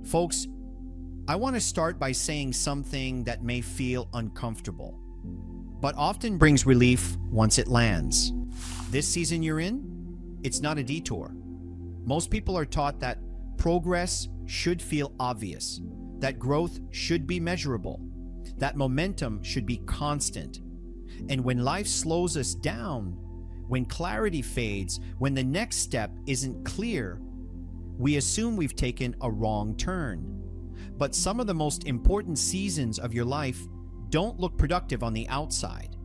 Folks, I want to start by saying something that may feel uncomfortable, but often brings relief once it lands. This season you're in, it's not a detour. Most people are taught that progress should feel obvious, that growth should be measurable, that momentum should be constant. And when life slows us down, when clarity fades, when the next step isn't clear, we assume we've taken a wrong turn. But some of the most important seasons of your life don't look productive on the outside.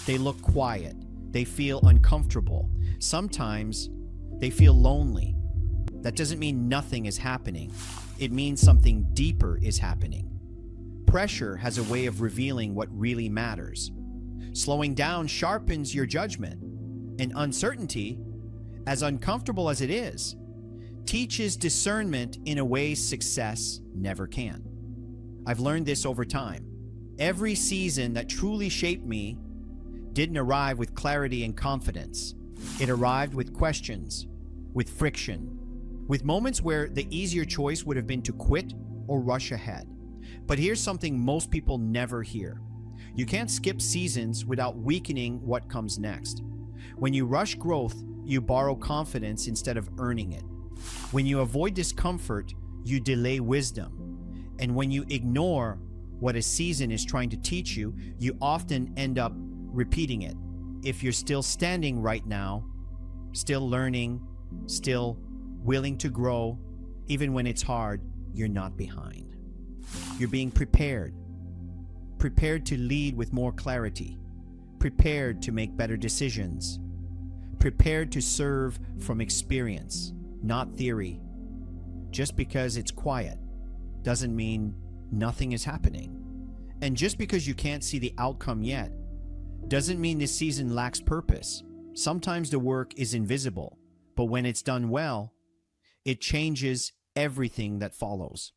They look quiet. They feel uncomfortable. Sometimes they feel lonely. That doesn't mean nothing is happening. It means something deeper is happening. Pressure has a way of revealing what really matters. Slowing down sharpens your judgment, and uncertainty, as uncomfortable as it is, teaches discernment in a way success never can. I've learned this over time. Every season that truly shaped me didn't arrive with clarity and confidence. It arrived with questions, with friction, with moments where the easier choice would have been to quit or rush ahead. But here's something most people never hear. You can't skip seasons without weakening what comes next. When you rush growth, you borrow confidence instead of earning it. When you avoid discomfort, you delay wisdom. And when you ignore what a season is trying to teach you, you often end up repeating it. If you're still standing right now, still learning, still willing to grow, even when it's hard, you're not behind. You're being prepared. Prepared to lead with more clarity. Prepared to make better decisions. Prepared to serve from experience, not theory. Just because it's quiet doesn't mean nothing is happening. And just because you can't see the outcome yet doesn't mean this season lacks purpose. Sometimes the work is invisible, but when it's done well, it changes everything that follows.